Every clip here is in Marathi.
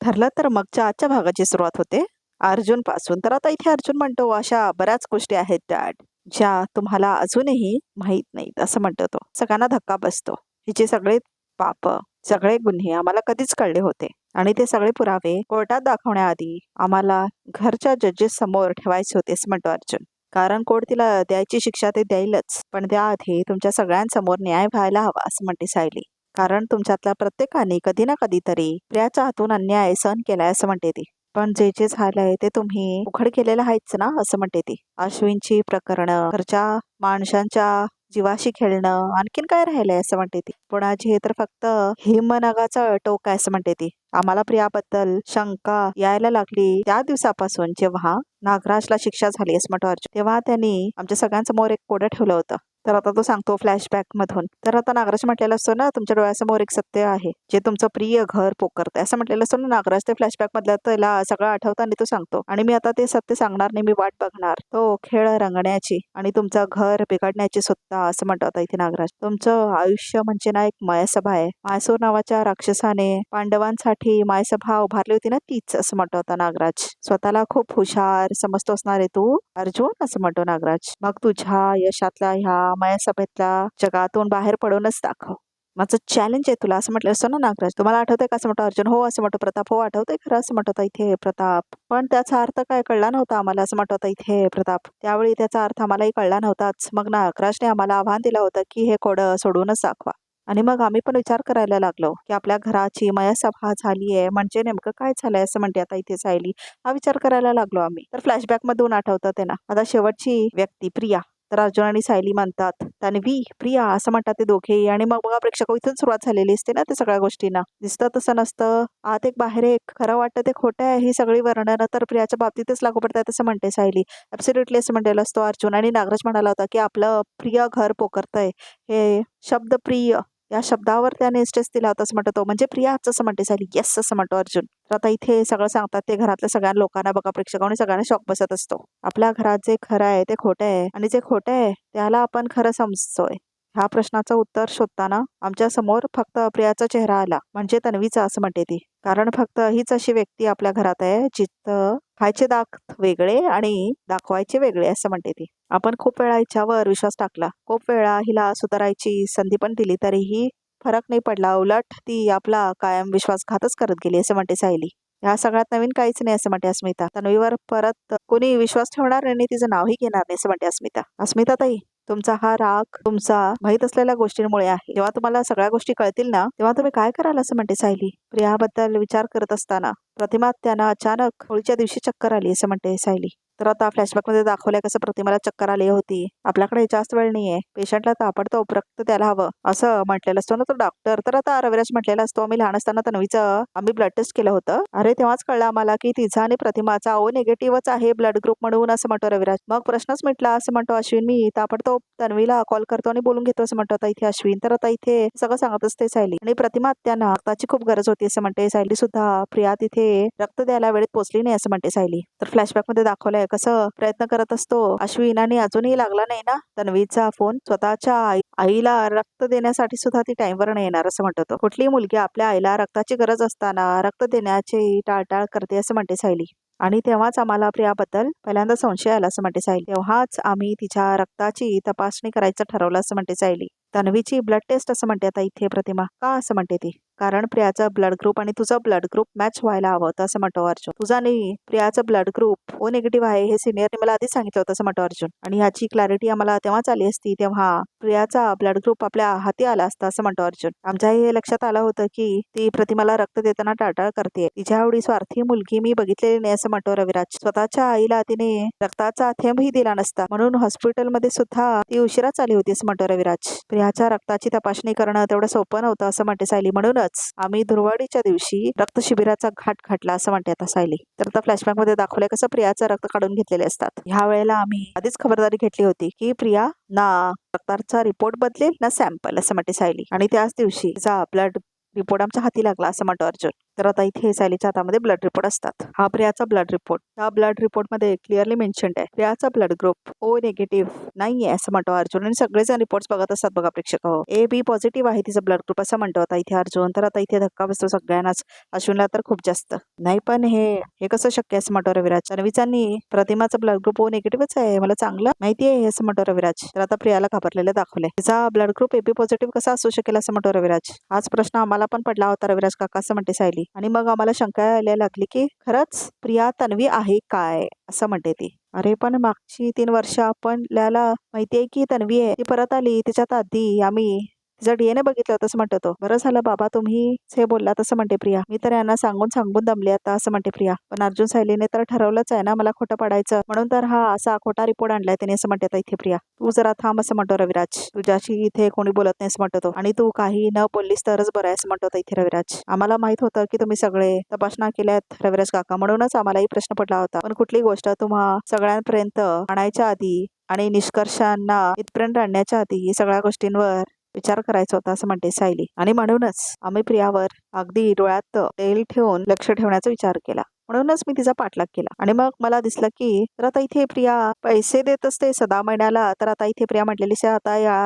ठरलं तर मगच्या आजच्या भागाची सुरुवात होते अर्जुन पासून. तर आता इथे अर्जुन म्हणतो, अशा बऱ्याच गोष्टी आहेत डॅड, ज्या तुम्हाला अजूनही माहीत नाहीत, असं म्हणतो तो. सगळ्यांना धक्का बसतो. हिचे सगळे पाप, सगळे गुन्हे आम्हाला कधीच कळले होते आणि ते सगळे पुरावे कोर्टात दाखवण्याआधी आम्हाला घरच्या जजेस समोर ठेवायचे होते, असं म्हणतो अर्जुन. कारण कोर्ट तिला द्यायची शिक्षा ते देईलच, पण त्याआधी तुमच्या सगळ्यांसमोर न्याय व्हायला हवा, असं म्हणते सायली. कारण तुमच्यातल्या प्रत्येकाने कधी ना कधीतरी प्रियाच्या हातून अन्याय सहन केलाय, असं म्हणते ती. पण जे जे झालंय ते तुम्ही उघड केलेलं आहेच ना, असं म्हणते ती. अश्विनची प्रकरणं, घरच्या माणसांच्या जीवाशी खेळणं, आणखीन काय राहिलंय, असं म्हणते ती. पुणाची हे तर फक्त हिमनगाचं टोक आहे, असं म्हणते ती. आम्हाला प्रियाबद्दल शंका यायला लागली त्या दिवसापासून जेव्हा नागराजला शिक्षा झाली, असं म्हणतो अर्जुन. तेव्हा त्यांनी आमच्या सगळ्यांसमोर एक कोडं ठेवलं होतं. तर आता तो सांगतो फ्लॅशबॅक मधून. तर आता नागराज म्हटलेलं असतो ना, तुमच्या डोळ्यासमोर एक सत्य आहे जे तुमचं प्रिय घर पोकरतंय, असं म्हटलेलं असतो ना नागराज. ते फ्लॅशबॅक मधलं त्याला सगळं आठवतं आणि तो सांगतो, आणि मी आता ते सत्य सांगणार नाही, मी वाट बघणार तो खेळ रंगण्याची आणि तुमचं घर बिघडण्याची सुद्धा, असं म्हणतो आता इथे नागराज. तुमचं आयुष्य म्हणजे ना एक मायासभा आहे. मायसूर नावाच्या राक्षसाने पांडवांसाठी मायसभा उभारली होती ना, तीच, असं म्हणतो आता नागराज. स्वतःला खूप हुशार समजतो असणार आहे तू अर्जुन, असं म्हणतो नागराज. मग तुझ्या यशातल्या ह्या मायासभेतल्या जगातून बाहेर पडूनच दाखव. माझं चॅलेंज आहे तुला, असं म्हटलं असतं ना नागराज. तुम्हाला आठवतंय का, असं म्हणतो अर्जुन. हो, असं म्हणतो प्रताप. हो आठवतंय खरं, असं म्हणतो आता इथे प्रताप. पण त्याचा अर्थ काय कळला नव्हता आम्हाला, असं म्हणतो आता इथे प्रताप. त्यावेळी त्याचा अर्थ आम्हालाही कळला नव्हताच. मग नागराजने आम्हाला आव्हान दिलं होतं की हे कोडं सोडूनच दाखवा. आणि मग आम्ही पण विचार करायला लागलो की आपल्या घराची मयसभा झालीये म्हणजे नेमकं काय झालंय, असं म्हणते आता इथे सायली. हा विचार करायला लागलो आम्ही. तर फ्लॅशबॅक मधून आठवतं ते ना. आता शेवटची व्यक्ती प्रिया. तर अर्जुन आणि सायली म्हणतात तन्वी प्रिया, असं म्हणतात ते दोघेही. आणि मग बघा प्रेक्षक, इथून सुरुवात झालेली असते ना ते सगळ्या गोष्टींना. दिसतं तसं नसतं, आत एक बाहेर एक, खरं वाटतं ते खोटं आहे, ही सगळी वर्णनं तर प्रियाच्या बाबतीतच लागू पडतात, असं म्हणते सायली. ऍब्सोल्युटली, असं म्हणलेलं असतो अर्जुन. आणि नागराज म्हणाला होता की आपलं प्रिय घर पोकरतंय, हे शब्द प्रिय या शब्दावर त्याने स्ट्रेस दिला होता, असं म्हणतो तो. म्हणजे प्रियाच, असं म्हणते सायली. येस, असं म्हणतो अर्जुन. तर आता इथे सगळं सांगतात ते घरातल्या सगळ्या लोकांना. बघा प्रेक्षकांनी सगळ्यांना शॉक बसत असतो. आपल्या घरात जे खरं आहे ते खोटं आहे आणि जे खोटं आहे त्याला आपण खरं समजतोय. ह्या प्रश्नाचं उत्तर शोधताना आमच्या समोर फक्त प्रियाचा चेहरा आला, म्हणजे तन्वीचा, असं म्हणते ती. कारण फक्त हीच अशी व्यक्ती आपल्या घरात आहे जिथं खायचे दात वेगळे आणि दाखवायचे वेगळे, असं म्हणते ती. आपण खूप वेळा हिच्यावर विश्वास टाकला, खूप वेळा हिला सुधारायची संधी पण दिली, तरीही फरक नाही पडला. उलट ती आपला कायम विश्वासघातच करत गेली, असं म्हणते सायली. ह्या सगळ्यात नवीन काहीच नाही, असं म्हणते अस्मिता. तन्वीवर परत कोणी विश्वास ठेवणार नाही, तिचं नावही घेणार नाही, असं म्हणते अस्मिता. अस्मिता ताई, तुमचा हा राग तुमचा माहीत असलेल्या गोष्टींमुळे आहे. जेव्हा तुम्हाला सगळ्या गोष्टी कळतील ना, तेव्हा तुम्ही काय कराल, असं म्हणते सायली. प्रियाबद्दल विचार करत असताना प्रतिमा त्यांना अचानक होळीच्या दिवशी चक्कर आली, असं म्हणते सायली. तर आता फ्लॅशबॅक मध्ये दाखवलंय कसं प्रतिमाला चक्कर आली होती. आपल्याकडे जास्त वेळ नाहीये, पेशंटला ताबडतोब रक्त द्यायला हवं, असं म्हटलेलं असतो ना तो डॉक्टर. तर आता रविराज म्हटलेला असतो, आम्ही लहान असताना तन्वीचं आम्ही ब्लड टेस्ट केलं होतं. अरे तेव्हाच कळलं आम्हाला की तिचा आणि प्रतिमाचा ओ निगेटिव्हच आहे ब्लड ग्रुप म्हणून, असं म्हणतो रविराज. मग प्रश्नच मिटला, असं म्हणतो अश्विन. मी ताबडतोब तन्वीला कॉल करतो आणि बोलून घेतो, असं म्हणतो आता इथे अश्विन. तर आता इथे सगळं सांगत असते सायली. आणि प्रतिमा त्यांना रक्ताची खूप गरज होती, असं म्हणते सायली सुद्धा. प्रिया तिथे रक्त द्यायला वेळेत पोहोचली नाही, असं म्हणते सायली. तर फ्लॅशबॅक मध्ये दाखवलंय कसं प्रयत्न करत असतो अश्विन आणि अजूनही लागला नाही ना तन्वीचा फोन. स्वतःच्या आईला रक्त देण्यासाठी सुद्धा ती टाइमवर नाही येणार, असं म्हणतो तो. कुठलीही मुलगी आपल्या आईला रक्ताची गरज असताना रक्त देण्याची टाळटाळ करते, असं म्हणते सायली. आणि तेव्हाच आम्हाला प्रियाबद्दल पहिल्यांदा संशय आला, असं म्हणते सायली. तेव्हाच आम्ही तिच्या रक्ताची तपासणी करायचं ठरवलं, असं म्हणते सायली. तन्वीची ब्लड टेस्ट, असं म्हणते आता इथे प्रतिमा. का, असं म्हणते ती. कारण प्रियाचा ब्लड ग्रुप आणि तुझं ब्लड ग्रुप मॅच व्हायला हवं होतं, असं म्हणतो अर्जुन. तुझा आणि प्रियाचं ब्लड ग्रुप ओ निगेटिव्ह आहे हे सिनियरने मला आधीच सांगितलं होतं, असं म्हणतो अर्जुन. आणि ह्याची क्लॅरिटी आम्हाला तेव्हाच आली असती तेव्हा प्रियाचा ब्लड ग्रुप आपल्या हाती आला असता, असं म्हणतो अर्जुन. आमच्याही हे लक्षात आलं होतं की ती प्रतिमाला रक्त देताना टाळटाळ करते. तिच्या एवढी स्वार्थी मुलगी मी बघितलेली नाही, असं म्हणतो रविराज. स्वतःच्या आईला तिने रक्ताचा थेंबही दिला नसता म्हणून हॉस्पिटलमध्ये सुद्धा ती उशिराच आली होती, असं म्हणतो रविराज. प्रियाच्या रक्ताची तपासणी करणं तेवढं सोपं नव्हतं, असं म्हणते सायली. म्हणूनच आम्ही धुळवडीच्या दिवशी रक्त शिबिराचा घाट घातला, असं म्हणते आता सायली. तर आता फ्लॅशबॅक मध्ये दाखवलंय कसं प्रियाचं रक्त काढून घेतलेले असतात. ह्या वेळेला आम्ही आधीच खबरदारी घेतली होती की प्रिया ना रक्ताचा रिपोर्ट बदलेल ना सॅम्पल, असं म्हणते सायली. आणि त्याच दिवशी तिचा ब्लड रिपोर्ट आमच्या हाती लागला, असं म्हणतो अर्जुन. तर आता इथे सायलीच्या हातामध्ये ब्लड रिपोर्ट असतात. हा प्रियाचा ब्लड रिपोर्ट. त्या ब्लड रिपोर्टमध्ये क्लिअरली मेन्शन्ड आहे प्रियाचा ब्लड ग्रुप ओ निगेटिव्ह नाहीये असं म्हणतो अर्जुन. आणि सगळेजण रिपोर्ट्स बघत असतात बघा प्रेक्षक हो. ए बी पॉझिटिव्ह आहे तिचं ब्लड ग्रुप असं म्हणतो आता इथे अर्जुन. तर आता इथे धक्का बसतो सगळ्यांनाच, अश्विनला तर खूप जास्त. नाही पण हे कसं शक्य असं म्हणतो रविराज. रविचांनी प्रतिमाचं ब्लड ग्रुप ओ निगेटिव्हच आहे, मला चांगलं माहिती आहे असं म्हणतो रविराज. तर आता प्रियाला घाबरलेलं दाखवले. तिचा ब्लड ग्रुप एबी पॉझिटिव्ह कसा असू शकेल असं म्हणतो रविराज. हाच प्रश्न आम्हाला पण पडला होता रविराज काका असं म्हणते सायली. आणि मग आम्हाला शंका यायला लागली की खरंच प्रिया तन्वी आहे काय असं म्हणते ती. अरे पण मागची 3 वर्ष आपल्याला माहितीये की तन्वी आहे, ती परत आली. त्याच्यात आधी आम्ही तिचा DNA बघितलं तसं म्हणतो तो. बरं झालं बाबा तुम्हीच हे बोलला तसं म्हणते प्रिया. मी तर यांना सांगून सांगून दमले आता असं म्हणते प्रिया. पण अर्जुन सायलीने तर ठरवलंच आहे ना मला खोटं पाडायचं, म्हणून तर हा असा खोटा रिपोर्ट आणलाय त्याने असं म्हणते आता इथे प्रिया. तू जरा थांब असं म्हणतो रविराज. तुझ्याशी इथे कोणी बोलत नाही असं म्हणतो तो. आणि तू काही न बोललीस तरच बरं आहे असं म्हणतो आता इथे रविराज. आम्हाला माहित होतं की तुम्ही सगळे तपासण्या केल्यात रविराज काका, म्हणूनच आम्हालाही प्रश्न पडला होता. पण कुठली गोष्ट तुम्हा सगळ्यांपर्यंत आणायच्या आधी आणि निष्कर्षांना इथपर्यंत आणण्याच्या आधी सगळ्या गोष्टींवर विचार करायचा होता असं म्हणते सायली. आणि म्हणूनच आम्ही प्रियावर अगदी डोळ्यात तेल ठेवून लक्ष ठेवण्याचा विचार केला, म्हणूनच मी तिचा पाठलाग केला. आणि मग मला दिसलं की तर आता इथे प्रिया पैसे देत असते सदा महिन्याला. तर आता इथे प्रिया म्हटलेली आता या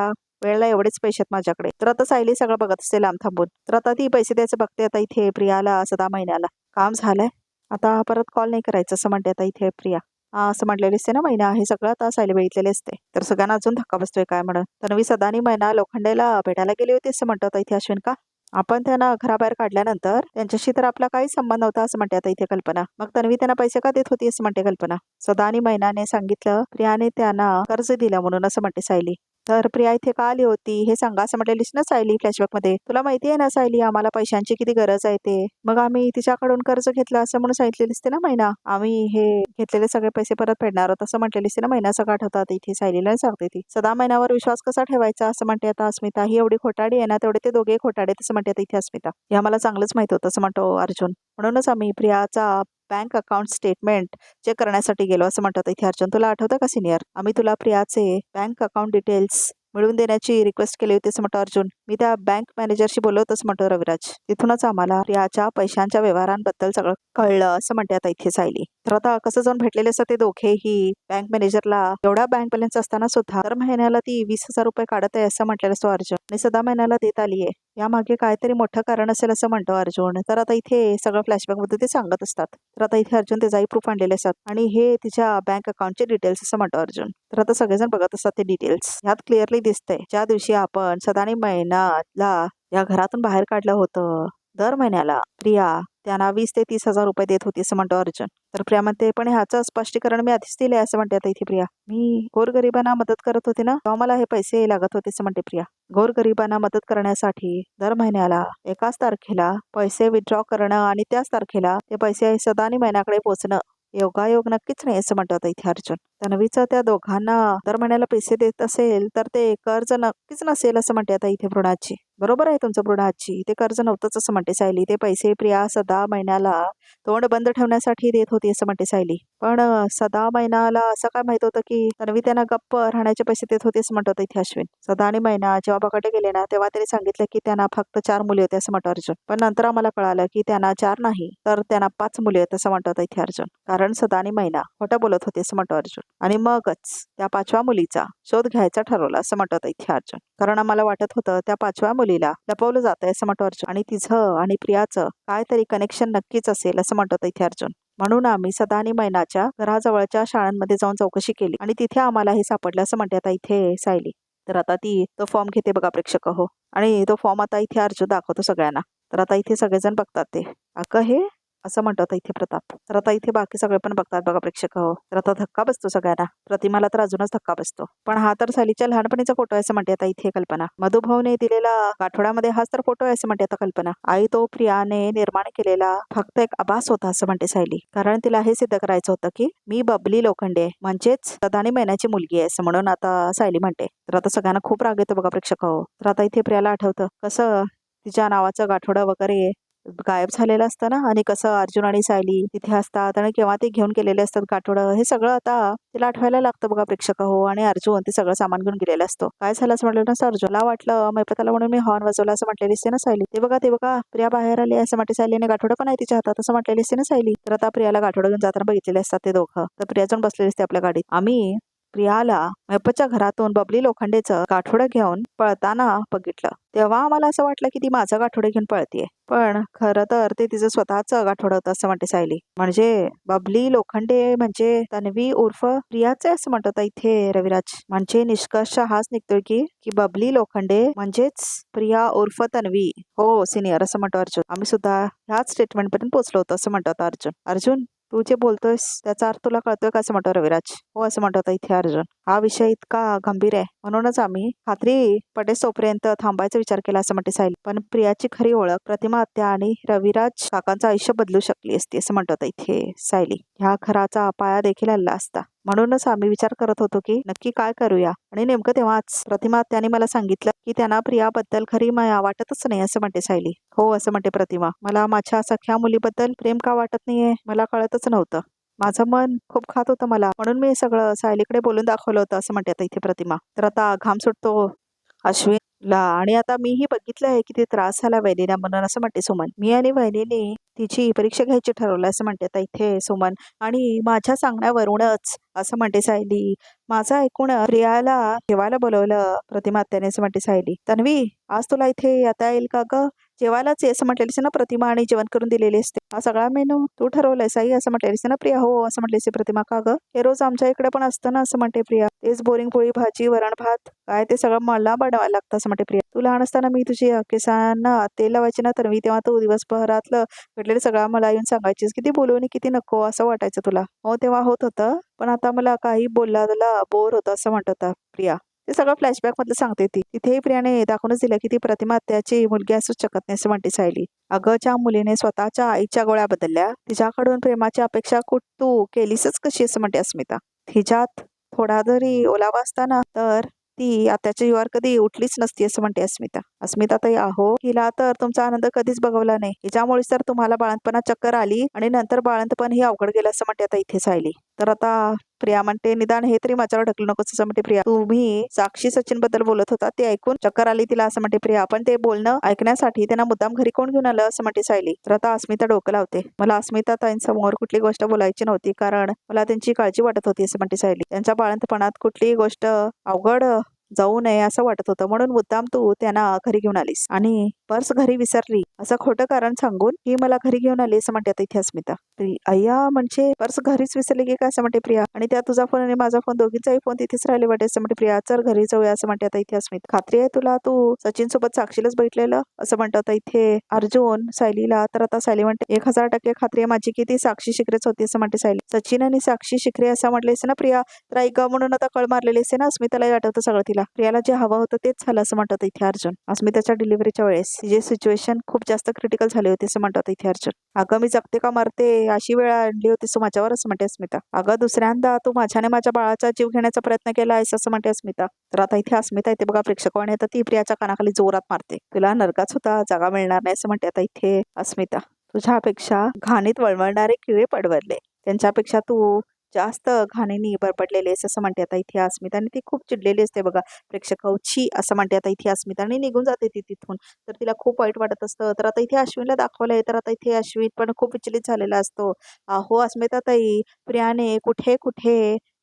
वेळेला एवढेच पैसे आहेत माझ्याकडे. तर आता सायली सगळं बघत असते लांब थांबून. तर आता ती पैसे द्यायचं बघते आता इथे प्रियाला सदा महिन्याला. काम झालंय आता परत कॉल नाही करायचं असं म्हणते आता इथे प्रिया. असं म्हटलेली असते ना महिना, हे सगळं आता सायली बघितलेले असते. तर सगळ्यांना अजून धक्का बसतोय काय म्हणून. तन्वी सदानी महिना लोखंडेला भेटायला गेली होती असं म्हणतो आता इथे अश्विन का. आपण त्यांना घराबाहेर काढल्यानंतर त्यांच्याशी तर आपला काही संबंध नव्हता असं म्हणते आता इथे कल्पना. मग तन्वी त्यांना पैसे का देत होती असं म्हणते कल्पना. सदा आणि महिनाने सांगितलं प्रियाने त्यांना कर्ज दिलं म्हणून असं म्हणते सायली. तर प्रिया इथे का आली होती हे सांगा असं म्हटलेलीस ना सायली फ्लॅशबॅक मध्ये. तुला माहिती आहे ना सायली आम्हाला पैशांची किती गरज आहे ते. मग आम्ही तिच्याकडून कर्ज घेतलं असं म्हणून सांगितलेली असते ना महिना. आम्ही हे घेतलेले सगळे पैसे परत फेडणार आहोत असं म्हटलेली असते ना महिना. सगळं आठवतात इथे सायलीला सांगते ती. सदा महिन्यावर विश्वास कसा ठेवायचा असं म्हणते आता अस्मिता. ही एवढी खोटाडी आहे ना तेवढे ते दोघे खोटाडे असं म्हणते आता इथे अस्मिता. हे आम्हाला चांगलंच माहित होतं असं म्हणतो अर्जुन. म्हणूनच आम्ही प्रियाचा बँक अकाउंट स्टेटमेंट चेक करण्यासाठी गेलो असं म्हणतात इथे अर्जुन. तुला आठवतं का सिनियर, आम्ही तुला प्रियाचे बँक अकाउंट डिटेल्स मिळवून देण्याची रिक्वेस्ट केली होती असं म्हणतो अर्जुन. मी त्या बँक मॅनेजरशी बोललो होतं असं म्हणतो रविराज. तिथूनच आम्हाला प्रियाच्या पैशांच्या व्यवहारांबद्दल सगळं कळलं असं म्हणते आता इथे सायली. तर आता कसं जाऊन भेटलेले असतात ते दोघेही बँक मॅनेजरला. एवढा बँक बॅलन्स असताना सुद्धा दर महिन्याला ती 20,000 रुपये काढत आहे असं म्हटलेलं असतो अर्जुन. आणि सदा महिन्याला देत आली आहे, यामागे काहीतरी मोठं कारण असेल असं म्हणतो अर्जुन. तर आता इथे सगळं फ्लॅशबॅक मध्ये ते सांगत असतात. तर आता इथे अर्जुन ते जाई प्रूफ आणलेले असतात आणि हे तिच्या बँक अकाउंटचे डिटेल्स असं म्हणतो अर्जुन. तर आता सगळेजण बघत असतात ते डिटेल्स. यात क्लिअरली दिसतंय ज्या दिवशी आपण सदानी महिन्याला या घरातून बाहेर काढलं होतं दर महिन्याला प्रिया त्यांना 20 ते 30,000 रुपये देत होती असं म्हणतो अर्जुन. तर प्रिया म्हणते पण ह्याचं स्पष्टीकरण मी आधीच दिले असं म्हणते आता इथे प्रिया. मी गोरगरिबांना मदत करत होते ना तेव्हा मला हे पैसे लागत होते असं म्हणते प्रिया. गोरगरिबांना मदत करण्यासाठी दर महिन्याला एकाच तारखेला पैसे विथड्रॉ करणं आणि त्याच तारखेला ते पैसे सदानी महिन्याकडे पोहोचणं योगायोग नक्कीच नाही असं म्हणतो आता इथे अर्जुन. तन्वीचं त्या दोघांना दर महिन्याला पैसे देत असेल तर ते कर्ज नक्कीच नसेल असं म्हणते आता इथे मृणाची. बरोबर आहे तुमचं मृणाची, ते कर्ज नव्हतंच असं म्हणते सायली. ते पैसे प्रिया सदा महिन्याला तोंड बंद ठेवण्यासाठी देत होती असं म्हणते सायली. पण सदा महिन्याला असं काय माहित होतं की तन्वी त्यांना गप्प राहण्याचे पैसे देत होते असं म्हणतो इथे अश्विन. सदा आणि महिना जेव्हा पकडे गेले ना तेव्हा त्यांनी सांगितलं की त्यांना फक्त 4 मुली होते असं म्हणतो अर्जुन. पण नंतर आम्हाला कळालं की त्यांना 4 नाही तर त्यांना 5 मुली आहेत असं म्हणतो इथे अर्जुन. कारण सदा आणि महिना खोटं बोलत होते असं म्हणतो अर्जुन. आणि मगच त्या 5व्या मुलीचा शोध घ्यायचा ठरवला असं म्हणतो इथे अर्जुन. कारण आम्हाला वाटत होतं त्या 5व्या मुलीला लपवलं जातंय असं म्हणतो अर्जुन. आणि तिचं आणि प्रियाचं काहीतरी कनेक्शन नक्कीच असेल असं म्हणतो इथे अर्जुन. म्हणून आम्ही सदा आणि महिनाच्या घराजवळच्या शाळांमध्ये जाऊन चौकशी केली आणि तिथे आम्हाला हे सापडलं असं म्हणते आता इथे सायली. तर आता ती तो फॉर्म घेते बघा प्रेक्षक हो. आणि तो फॉर्म आता इथे अर्जुन दाखवतो सगळ्यांना. तर आता इथे सगळेजण बघतात ते. अगं हे असं म्हणतात इथे प्रताप. तर आता इथे बाकी सगळे पण बघतात बघा प्रेक्षक हो. तर आता धक्का बसतो सगळ्यांना. प्रतिमाला तर अजूनच धक्का बसतो. पण हा तर सायलीच्या लहानपणीचा फोटो आहे असं म्हणते आता इथे कल्पना. मधुभाऊने दिलेला आठवड्यामध्ये हाच तर फोटो आहे असं म्हणते आता कल्पना. आई तो प्रियाने निर्माण केलेला फक्त एक आभास होता असं म्हणते सायली. कारण तिला हे सिद्ध करायचं होतं की मी बबली लोखंडे म्हणजेच सदानी महिन्याची मुलगी आहे असं म्हणून आता सायली म्हणते. तर आता सगळ्यांना खूप राग येतो बघा प्रेक्षक हो. तर आता इथे प्रियाला आठवतं कसं तिच्या नावाचं गाठोडं वगैरे गायब झालेलं असतं ना, आणि कसं अर्जुन आणि सायली तिथे असतात आणि केव्हा ते घेऊन गेलेले असतात गाठोडं, हे सगळं आता तिला आठवायला लागतं बघा प्रेक्षक हो. आणि अर्जुन ते सगळं सामान घेऊन गेलेला असतो. काय झालं असं म्हटलं ना, अर्जुनला वाटलं मैपताला म्हणून मी हॉर्न वाजवला असं म्हटलेली असते ना सायली. ते बघा प्रिया बाहेर आली असं म्हणते सायलीने. गाठोडं पण आहे तिच्या हातात असं म्हटलेली असते ना सायली. तर आता प्रियाला गाठोडं घेऊन जाताना बघितलेले असतात ते दोघं. तर प्रिया जाऊन बसलेली असते आपल्या गाडीत. आम्ही प्रियाला मैपतच्या घरातून बबली लोखंडेचं गाठोडं घेऊन पळताना बघितलं. तेव्हा आम्हाला असं वाटलं की ती माझं गाठोडं घेऊन पळतीये, पण खरं तर ते तिचं स्वतःचं गाठोडं होतं असं म्हणते सायली. म्हणजे बबली लोखंडे म्हणजे तन्वी उर्फ प्रियाचे असं म्हणत होता इथे रविराज. म्हणजे निष्कर्ष हाच निघतोय की बबली लोखंडे म्हणजेच प्रिया उर्फ तन्वी. हो सिनियर असं म्हणतो अर्जुन. आम्ही सुद्धा ह्याच स्टेटमेंट पर्यंत पोहोचलो होतो असं म्हणत होता अर्जुन. अर्जुन तू जे बोलतोयस त्याचा अर्थ तुला कळतोय का असं म्हणतो रविराज. हो असं म्हणत होता इथे अर्जुन. हा विषय इतका गंभीर आहे म्हणूनच आम्ही खात्री पटेसोपर्यंत थांबायचा विचार केला असं म्हणते सायली. पण प्रियाची खरी ओळख प्रतिमा आत्या आणि रविराज काकांचं आयुष्य बदलू शकली असती असं म्हणत होता इथे सायली. ह्या घराचा पाया देखील हल्ला असता. म्हणूनच आम्ही विचार करत होतो की नक्की काय करूया. आणि नेमकं तेव्हाच प्रतिमा आत्याने मला सांगितलं की त्यांना प्रियाबद्दल खरी माया वाटतच नाही असं म्हणते सायली. हो असं म्हणते प्रतिमा. मला माझ्या सख्या मुलीबद्दल प्रेम का वाटत नाहीये मला कळतच नव्हतं. माझं मन खूप खात होतं मला, म्हणून मी सगळं सायलीकडे बोलून दाखवलं होतं असं म्हणते आता इथे प्रतिमा. तर आता घाम सुटतो अश्विनला. आणि आता मीही बघितलं आहे किती त्रास झाला वहिनीला म्हणून असं म्हणते सुमन. मी आणि वहिनीने तिची परीक्षा घ्यायची ठरवलं असं म्हणते आता इथे सुमन. आणि माझ्या सांगण्यावरूनच असं म्हणते सायली. माझं ऐकून प्रियाला जेवायला बोलवलं प्रतिमा आत्याने असं म्हणते सायली. तन्वी आज तुला इथे येता येईल का ग? जेवायलाच ये असं म्हटलेलीस ना प्रतिमा आणि जेवण करून दिलेली असते. हा सगळा मेनू तू ठरवलाय साई असं म्हटलेलीस ना प्रिया. हो असं म्हटलीस प्रतिमा. का ग? हे रोज आमच्या इकडे पण असतं ना असं म्हणते प्रिया. तेच बोरिंग पोळी भाजी वरण भात काय ते सगळं मला बनवायला लागतं असं म्हणते प्रिया. तू लहान असताना मी तुझी केसांना तेल लावायची ना तन्वी, तेव्हा तू दिवसभरातलं घडलेलं सगळं मला येऊन सांगायचीस. किती बोलू आणि किती नको असं वाटायचं तुला. हो तेव्हा होत होतं, पण आता मला काही बोलला बोर होतं असं म्हणत होता प्रिया. ते सगळं फ्लॅशबॅक मधलं सांगते ती. तिथेही प्रियाने दाखवूनच दिलं की ती प्रतिमा त्याची मुलगी असूच शकत नाही असं म्हणते सायली. अगं ज्या मुलीने स्वतःच्या आईच्या गोळ्या बदलल्या तिच्याकडून प्रेमाची अपेक्षा तू केलीसच कशी असं म्हणते अस्मिता. तिच्यात थोडा जरी ओलावा असताना तर ती आत्याच्या जीवावर कधी उठलीच नसती असं म्हणते अस्मिता. अस्मिता ताई आहो हिला तर तुमचा आनंद कधीच बघवला नाही. हिच्यामुळेच तर तुम्हाला बाळंतपणात चक्कर आली आणि नंतर बाळंतपण ही अवघड गेलं असं म्हणते आता इथे सायली. तर आता प्रिया म्हणते निदान हे तरी माझ्यावर ढकलू नकोस असं म्हणते प्रिया. तुम्ही साक्षी सचिन बद्दल बोलत होता ते ऐकून चक्कर आली तिला असं म्हणते प्रिया. पण ते बोलणं ऐकण्यासाठी त्यांना मुद्दाम घरी कोण घेऊन आलं असं म्हणते सायली. तर आता अस्मिता डोकं लावते. मला अस्मिता ताईंसमोर कुठली गोष्ट बोलायची नव्हती कारण मला त्यांची काळजी वाटत होती असं म्हणते सायली. त्यांच्या बाळंतपणात कुठलीही गोष्ट अवघड जाऊ नये असं वाटत होतं म्हणून मुद्दाम तू त्यांना घरी घेऊन आलीस आणि पर्स घरी विसरली असं खोटं कारण सांगून ही मला घरी घेऊन आली असं म्हणते आता इथे अस्मिता. अय्या म्हणजे पर्स घरीच विसरली की काय असं म्हणते प्रिया. आणि त्या तुझा फोन आणि माझा फोन दोघींचाही फोन तिथेच राहिले वाटे असं म्हणते प्रिया. चल घरी जाऊया असं म्हणते आता इथे अस्मिता. खात्री आहे तुला तू सचिन सोबत साक्षीलाच बघितलेलं असं म्हणतात आता इथे अर्जुन सायलीला. तर आता सायली म्हणते 1000% खात्री आहे माझी की ती साक्षी शिकरेच होती असं म्हणते सायली. सचिन आणि साक्षी शिकरे असं म्हटले ना प्रिया. तर ऐक म्हणून आता कळ मारलेली असते ना अस्मितालाही आठवतं सगळं तिला. प्रियाला जे हवं होतं तेच झालं असं म्हणतात इथे अर्जुन. अस्मिताच्या डिलिव्हरीच्या वेळेस तिची सिच्युएशन खूप जास्त क्रिटिकल झाली होती असं म्हणतात इथे अर्जुन. अगं मी जगते का मरते अशी वेळ आणली होतीस तू माझ्यावर असं म्हणते अस्मिता. अगं दुसऱ्यांदा तू माझ्याने माझ्या बाळाचा जीव घेण्याचा प्रयत्न केला आहेस असं म्हणते अस्मिता. तर आता इथे अस्मिता येते बघा प्रेक्षकाने आता ती प्रियाच्या कानाखाली जोरात मारते. तुला नरकाच होता जागा मिळणार नाही असं म्हणते आता इथे अस्मिता. तुझ्यापेक्षा घाणीत वळवळणारे किडे पडवरले त्यांच्यापेक्षा तू जास्त घाणीने बरपडलेले असं म्हणते आता इथे अस्मिता. आणि ती खूप चिडलेली असते बघा प्रेक्षकाची असं म्हणते आता इथे अस्मिता. आणि निघून जाते ती तिथून. तर तिला खूप वाईट वाटत असतं. तर आता इथे अश्विनला दाखवलंय. तर आता इथे अश्विन पण खूप विचलित झालेला असतो. अहो अस्मिता ताई प्रियाने कुठे कुठे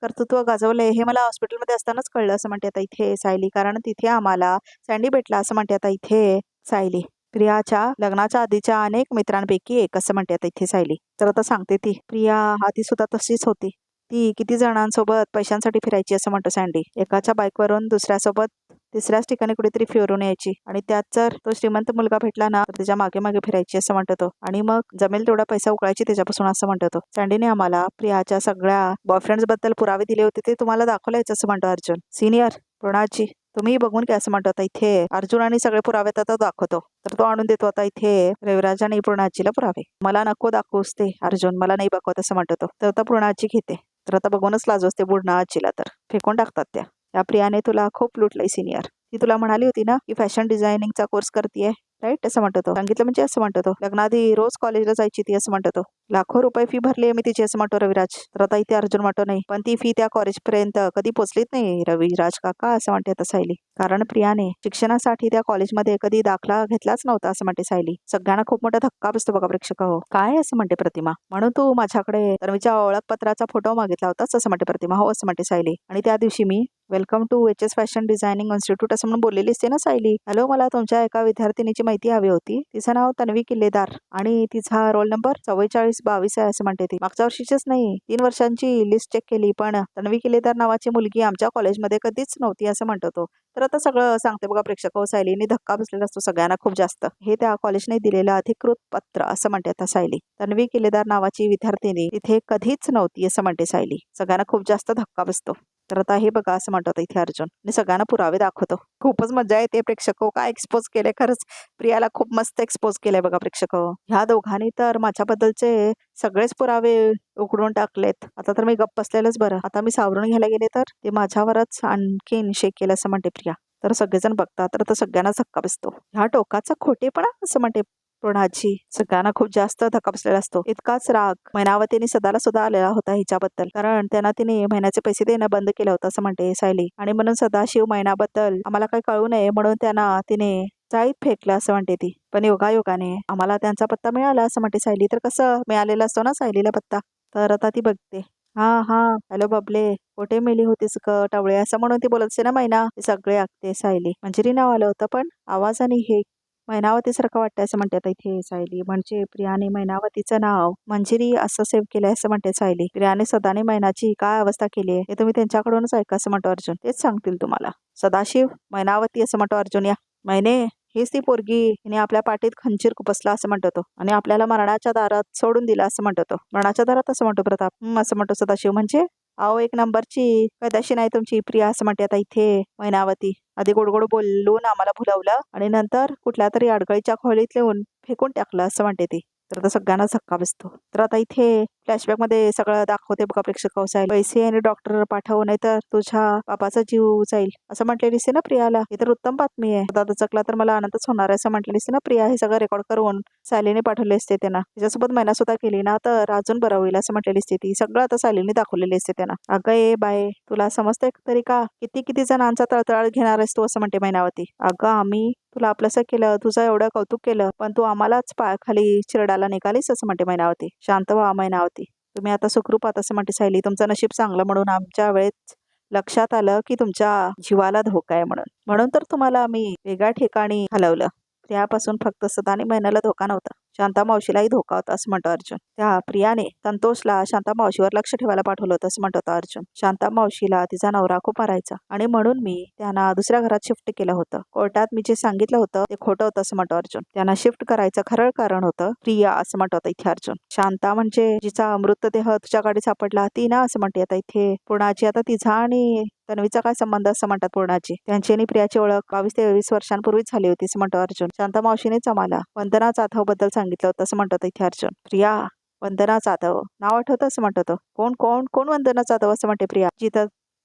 कर्तृत्व गाजवलंय हे मला हॉस्पिटलमध्ये असतानाच कळलं असं म्हणते आता इथे सायली. कारण तिथे आम्हाला सँडी भेटला असं म्हणते आता इथे सायली. प्रियाच्या लग्नाच्या आधीच्या अनेक मित्रांपैकी एक असं म्हणते आता इथे सायली. तर आता सांगते ती प्रिया आधी सुद्धा तशीच होती. ती किती जणांसोबत पैशांसाठी फिरायची असं म्हणतो सँडी. एकाच्या बाईकवरून दुसऱ्यासोबत तिसऱ्याच ठिकाणी कुठेतरी फिरून यायची. आणि त्यात जर तो श्रीमंत मुलगा भेटला ना तर त्याच्या मागे मागे फिरायची असं म्हणतो तो. आणि मग जमेल तेवढा पैसा उकळायची त्याच्यापासून असं म्हणतो तो. सँडीने आम्हाला प्रियाच्या सगळ्या बॉयफ्रेंड्स बद्दल पुरावे दिले होते ते तुम्हाला दाखवलेच असं म्हणतो अर्जुन. सिनियर प्रणाची तुम्ही बघून काय असं म्हणतो आता इथे अर्जुन. आणि सगळे पुरावे आता दाखवतो. तर तो आणून देतो आता इथे रविराज आणि पूर्णाजीला पुरावे. मला नको दाखवूस ते अर्जुन मला नाही बघवत असं म्हणतो तो. तर आता पूर्णाजी घेते. तर आता बघूनच लाज असते पूर्णाजीला. तर फेकून टाकतात त्या प्रियाने तुला खूप लुटलंय सिनियर. ती तुला म्हणाली होती ना की फॅशन डिझायनिंगचा कोर्स करतेय राईट असं म्हणतो तो. सांगितलं म्हणजे असं म्हणतो तो. लग्नाआधी रोज कॉलेजला जायची ती असं म्हणतो तो. लाखो रुपये फी भरली आहे मी तिची असं म्हणतो रविराज. तर आता इथे अर्जुन म्हणतो नाही, पण ती फी त्या कॉलेजपर्यंत कधी पोचलीच नाही रविराज काका असं म्हणते आता सायली. कारण प्रियाने शिक्षणासाठी त्या कॉलेजमध्ये कधी दाखला घेतलाच नव्हता असं म्हणते सायली. सगळ्यांना खूप मोठा धक्का बसतो बघा प्रेक्षक हो. काय असं म्हणते प्रतिमा. म्हणून तू माझ्याकडे तन्वीच्या ओळखपत्राचा फोटो मागितला होताच असं म्हणते प्रतिमा. हो असं म्हणते सायली. आणि त्या दिवशी मी welcome to HS fashion designing institute असं म्हणून बोललेली असते ना सायली. हॅलो, मला तुमच्या एका विद्यार्थिनीची माहिती हवी होती. तिचं नाव तन्वी किल्लेदार आणि तिचा रोल नंबर 4422 आहे असं म्हणते ती. मागच्या वर्षीचीच नाही, 3 वर्षांची लिस्ट चेक केली, पण तन्वी किल्लेदार नावाची मुलगी आमच्या कॉलेजमध्ये कधीच नव्हती असं म्हणतो तो. तर आता सगळं सांगते बघा प्रेक्षक हो. सायलीने धक्का बसलेला असतो सगळ्यांना खूप जास्त. हे त्या कॉलेजने दिलेलं अधिकृत पत्र असं म्हणते आता सायली. तन्वी किल्लेदार नावाची विद्यार्थिनी तिथे कधीच नव्हती असं म्हणते सायली. सगळ्यांना खूप जास्त धक्का बसतो. तर आता हे बघा असं म्हणतात इथे अर्जुन आणि सगळ्यांना पुरावे दाखवतो. खूपच मजा येते प्रेक्षक हो. काय एक्सपोज केले खरंच. प्रियाला खूप मस्त एक्सपोज केलंय बघा प्रेक्षक हो. ह्या दोघांनी तर माझ्याबद्दलचे सगळेच पुरावे उकडून टाकलेत. आता तर मी गप्प बसलेलंच बरं. आता मी सावरून घ्यायला गेले तर ते माझ्यावरच आणखीन शेक केलं असं म्हणते प्रिया. तर सगळेजण बघतात तर आता सगळ्यांना धक्का बसतो. ह्या टोकाचा खोटेपणा असं म्हणते प्रणाची. सगळ्यांना खूप जास्त धक्का बसलेला असतो. इतकाच राग मैनावतीने सदाला सुद्धा आलेला होता हिच्याबद्दल. कारण त्यांना तिने महिन्याचे पैसे देणं बंद केलं होतं असं म्हणते सायली. आणि म्हणून सदाशिव मैनाबद्दल आम्हाला काही कळू नये म्हणून त्यांना तिने जाळीत फेकलं असं म्हणते ती. पण योगायोगाने आम्हाला त्यांचा पत्ता मिळाला असं म्हणते सायली. तर कसं मिळालेला असतो ना सायलीला पत्ता. तर आता ती बघते. हा हा, हॅलो बबले, कुठे मेली होतीस ग टावळे असं म्हणून ती बोलत असते ना मैना. ते सगळे ऐकते सायली. मंजिरी नाव आलं होतं पण आवाजाने हे मैनावतीसारखं वाटतं असं म्हणते आता इथे सायली. म्हणजे प्रियाने मैनावतीचं नाव मंजिरी असं सेव्ह केलंय असं म्हणते सायली. प्रियाने सदाने मैनाची काय अवस्था केली आहे हे तुम्ही त्यांच्याकडूनच ऐका असं म्हणतो अर्जुन. तेच सांगतील तुम्हाला. सदाशिव मैनावती असं म्हणतो अर्जुन. या मैने, हीच ती पोरगी, हिने आपल्या पाठीत खंजीर खुपसला असं म्हणतो तो. आणि आपल्याला मरणाच्या दारात सोडून दिला असं म्हणतो तो. मरणाच्या दारात असं म्हणतो प्रताप. असं म्हणतो सदाशिव. म्हणजे अहो, एक नंबरची पैदाशी नाही तुमची प्रिया असं म्हणते आता इथे मैनावती. आधी गोड गोड बोलून आम्हाला भुलवलं आणि नंतर कुठल्या तरी अडगळीच्या खोलीत लिहून फेकून टाकलं असं म्हणते ती. तर आता सगळ्यांना धक्का बसतो. तर आता इथे फ्लॅशबॅक मध्ये सगळं दाखवते बघा प्रेक्षक कौसाईल. पैसे आणि डॉक्टर पाठवू नाही तर तुझ्या बापाचा जीव जाईल असं म्हटलेली असते ना प्रियाला. ही तर उत्तम बातमी आहे. दादा चकला तर मला आनंदच होणार आहे असं म्हटलेली असते ना प्रिया. हे सगळं रेकॉर्ड करून सायलीने पाठवले असते त्यांना. तिच्यासोबत महिना सुद्धा केली ना तर अजून बरं होईल असं म्हटलेली असते ती. सगळं आता सायलीने दाखवलेली असते त्यांना. अगं ए बाय, तुला समजतंय तरी का किती किती जणांचा तळतळ घेणार आहेस तू असं म्हणते मैनावती. अगं आम्ही तुला आपलंसं केलं, तुझं एवढं कौतुक केलं, पण तू आम्हालाच पायाखाली चिरडाला निघालीस असं म्हणते मैनावती. शांत व्हा मैनावती, तुम्ही आता सुखरूप आहात असं म्हणते सायली. तुमचं नशीब चांगलं म्हणून आमच्या वेळेत लक्षात आलं की तुमच्या जीवाला धोका आहे म्हणून तर तुम्हाला आम्ही वेगळ्या ठिकाणी हलवलं. त्यापासून फक्त सदानी महिन्याला धोका नव्हता, शांता मावशीलाही धोका होता असं म्हणतो अर्जुन. त्या प्रियाने संतोषला शांता मावशीवर लक्ष ठेवायला पाठवलं होतं असं म्हणत होता अर्जुन. शांता मावशीला तिचा नवरा खूप मारायचा आणि म्हणून मी त्यांना दुसऱ्या घरात शिफ्ट केलं होतं. कोर्टात मी जे सांगितलं होतं ते खोटं होतं असं म्हणतो अर्जुन. त्यांना शिफ्ट करायचं खरं कारण होतं प्रिया असं म्हणत होता इथे अर्जुन. शांता म्हणजे जिचा मृतदेह तुझ्या गाडी सापडला ती ना असं म्हणते आता इथे पूर्णाची. आता तिचा आणि तन्वीचा काय संबंध असं म्हणतात पूर्णाची. त्यांची आणि प्रियाची ओळख 22 ते 23 वर्षांपूर्वीच झाली होती असं म्हणतो अर्जुन. शांता मावशीनेच आम्हाला वंदना जाधव बद्दल सांगितलं होतं असं म्हणतो इथे अर्जुन. प्रिया, वंदना जाधव नाव आठवतं असं म्हणतो. कोण कोण कोण वंदना जाधव असं म्हणते प्रिया.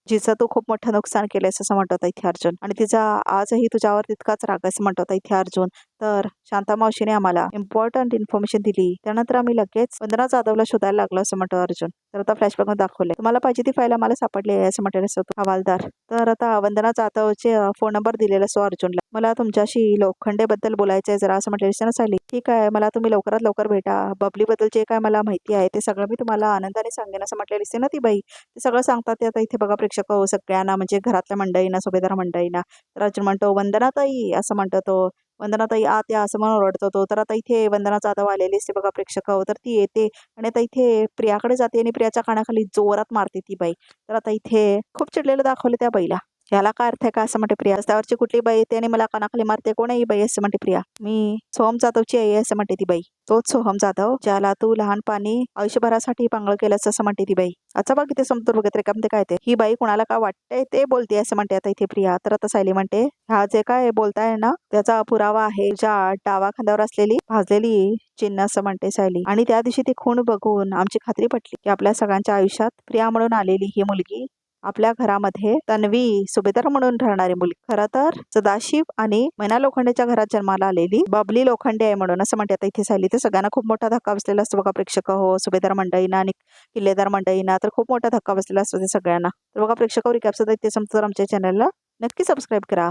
जिचं तू खूप मोठं नुकसान केलंयस असं म्हणतो इथे अर्जुन. आणि तिचा आजही तुझ्यावर तितकाच राग असं म्हणतो इथे अर्जुन. तर शांता मावशीने आम्हाला इम्पॉर्टंट इन्फॉर्मेशन दिली, त्यानंतर आम्ही लगेच वंदना जाधवला शोधायला लागलो असं म्हणतो अर्जुन. तर आता फ्लॅशबॅक मध्ये दाखवले तुम्हाला पाहिजे ती फाईल आम्हाला सापडली आहे असं म्हटलं असतो हवालदार. तर आता वंदना जाधवचे फोन नंबर दिलेला असतो अर्जुनला. मला तुमच्याशी लोखंडे बद्दल बोलायचं आहे जरा असं म्हटलं ना सायली. ठीक आहे, मला तुम्ही लवकरात लवकर भेटा. बबली बद्दल जे काय मला माहिती आहे ते सगळं मी तुम्हाला आनंदाने सांगेन असं म्हटलेली असते ना ती बाई. ते सगळं सांगतात ते आता इथे बघा प्रेक्षक हो सगळ्यांना, म्हणजे घरातल्या मंडळींना, सुभेदार मंडळींना. तर अर्जुन म्हणतो वंदनाताई असं म्हणतो तो. वंदनाताई आत या असं म्हणून ओरडतो तो. तर आता इथे वंदना जाधव आलेली असते बघा प्रेक्षक हो. तर ती येते आणि आता इथे प्रियाकडे जाते आणि प्रियाच्या कानाखाली जोरात मारते ती बाई. तर आता इथे खूप चिडलेलं दाखवले त्या बाईला. याला काय अर्थ आहे का असं म्हणते प्रिया. रस्त्यावरची कुठली बाई येते आणि मला कानाखाली मारते, कोण आहे ही बाई असं म्हणते प्रिया. मी सोहम जाधवची आई असं म्हणते ती बाई. तोच सोहम जाधव ज्याला तू लहानपणी आयुष्यभरासाठी पांगळ केलंस असं म्हणते ती बाई. अच्छा बघ इथे समजून बघत रे काम ते काय ते. ही बाई कुणाला काय वाटतंय ते बोलते असं म्हणते आता इथे प्रिया. तर आता सायली म्हणते हा जे काय बोलताय ना त्याचा पुरावा आहे ज्या डावा खांद्यावर असलेली भाजलेली चिन्ह असं म्हणते सायली. आणि त्या दिवशी ती खूण बघून आमची खात्री पटली की आपल्या सगळ्यांच्या आयुष्यात प्रिया म्हणून आलेली ही मुलगी आपल्या घरामध्ये तन्वी सुभेदार म्हणून राहणारी मुलगी. खरं तर सदाशिव आणि मैना लोखंडेच्या घरात जन्माला आलेली बबली लोखंडे आहे म्हणून असं म्हणतात इथे सायली. ते सगळ्यांना खूप मोठा धक्का बसलेला असतो बघा प्रेक्षक हो, सुभेदार मंडळींना आणि किल्लेदार मंडळींना तर खूप मोठा धक्का बसलेला असतो ते सगळ्यांना. तर बघा प्रेक्षक रिकॅप सुद्धा इथे समजा आमच्या चॅनलला नक्की सबस्क्राईब करा.